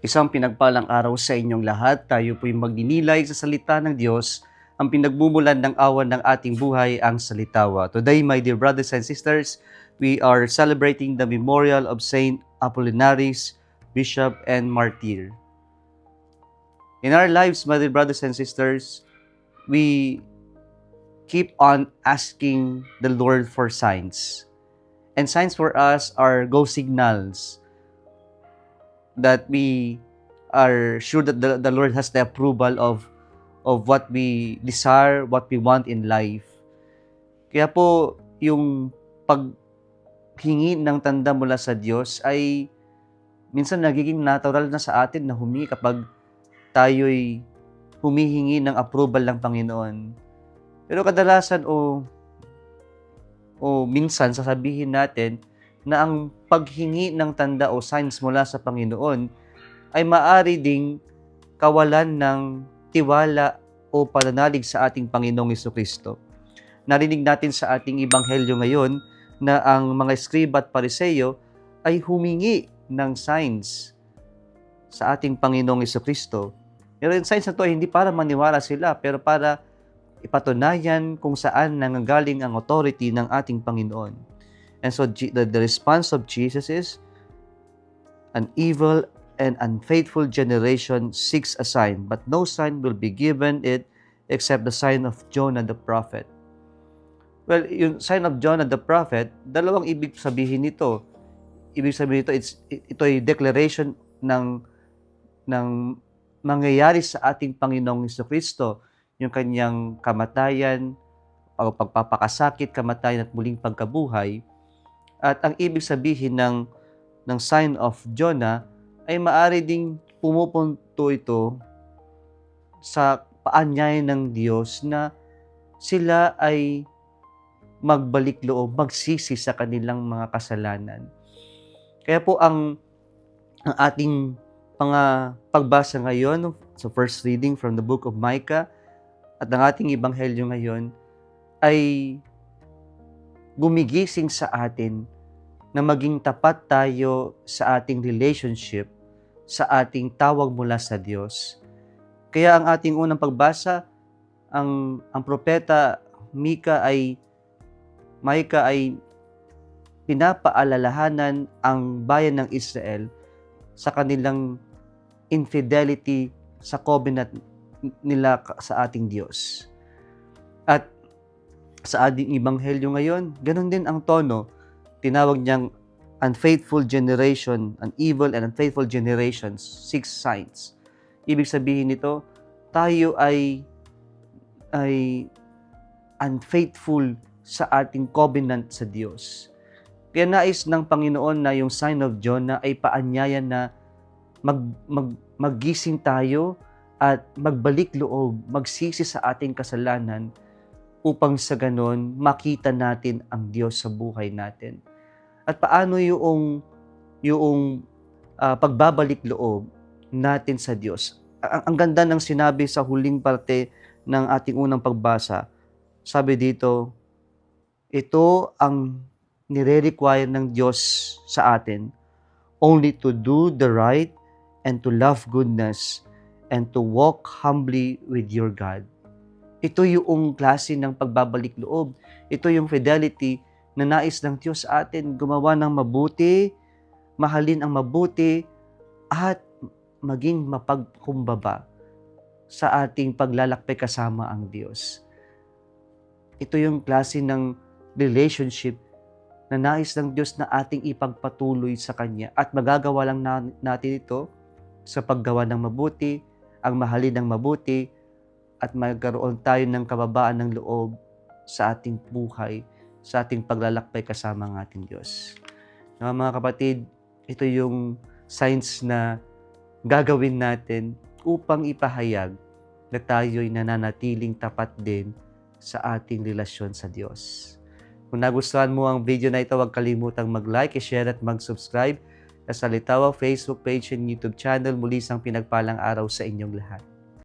Isang pinagpalang araw sa inyong lahat. Tayo po'y magninilay sa salita ng Diyos. Ang pinagmumulan ng awan ng ating buhay, ang salitawa. Today, my dear brothers and sisters, we are celebrating the memorial of Saint Apollinaris, Bishop and Martyr. In our lives, my dear brothers and sisters, we keep on asking the Lord for signs. And signs for us are go signals that we are sure that the Lord has the approval of what we desire, what we want in life. Kaya po, yung paghingi ng tanda mula sa Diyos ay minsan nagiging natural na sa atin na humingi kapag tayo'y humihingi ng approval ng Panginoon. Pero kadalasan o minsan sasabihin natin na ang paghingi ng tanda o signs mula sa Panginoon ay maaari ding kawalan ng tiwala o pananalig sa ating Panginoong Jesucristo. Narinig natin sa ating Ebanghelyo ngayon na ang mga Eskriba at Pariseyo ay humingi ng signs sa ating Panginoong Jesucristo. Pero yung signs na ito ay hindi para maniwala sila, pero para ipatunayan kung saan nanggagaling ang authority ng ating Panginoon. And so the response of Jesus is, an evil and unfaithful generation seeks a sign, but no sign will be given it except the sign of Jonah the prophet. Well, yung sign of Jonah the prophet, dalawang ibig sabihin nito. Ibig sabihin nito, ito ay declaration ng mangyayari sa ating Panginoong Jesucristo, yung kanyang kamatayan, o pagpapakasakit, kamatayan at muling pagkabuhay. At ang ibig sabihin ng sign of Jonah ay maaari ding pumupunto ito sa paanyaya ng Diyos na sila ay magbalik loob, magsisi sa kanilang mga kasalanan. Kaya po ang ating pagbasa ngayon sa first reading from the book of Micah at ang ating Ebanghelyo ngayon ay gumigising sa atin na maging tapat tayo sa ating relationship, sa ating tawag mula sa Diyos. Kaya ang ating unang pagbasa, ang propeta Micah ay pinapaalalahanan ang bayan ng Israel sa kanilang infidelity sa covenant nila sa ating Diyos. At sa ating Ebanghelyo ngayon, ganun din ang tono. Tinawag niyang unfaithful generation, an evil and unfaithful generation, 6 signs. Ibig sabihin nito, tayo ay unfaithful sa ating covenant sa Diyos. Kaya nais ng Panginoon na yung sign of Jonah ay paanyaya na maggising tayo at magbalik loob, magsisi sa ating kasalanan upang sa ganon makita natin ang Diyos sa buhay natin. At paano yung pagbabalik loob natin sa Diyos? Ang ganda ng sinabi sa huling parte ng ating unang pagbasa. Sabi dito, ito ang nire-require ng Diyos sa atin, only to do the right and to love goodness and to walk humbly with your God. Ito yung klase ng pagbabalik loob. Ito yung fidelity na nais ng Diyos sa atin, gumawa ng mabuti, mahalin ang mabuti, at maging mapagkumbaba sa ating paglalakbay kasama ang Diyos. Ito yung klase ng relationship na nais ng Diyos na ating ipagpatuloy sa Kanya. At magagawa lang natin ito sa paggawa ng mabuti, ang mahalin ng mabuti, at magkaroon tayo ng kababaan ng loob sa ating buhay, sa ating paglalakbay kasama ng ating Diyos. Mga kapatid, ito yung signs na gagawin natin upang ipahayag na tayo'y nananatiling tapat din sa ating relasyon sa Diyos. Kung nagustuhan mo ang video na ito, huwag kalimutang mag-like, i-share at mag-subscribe sa Salitawa Facebook page and YouTube channel. Muli isang pinagpalang araw sa inyong lahat.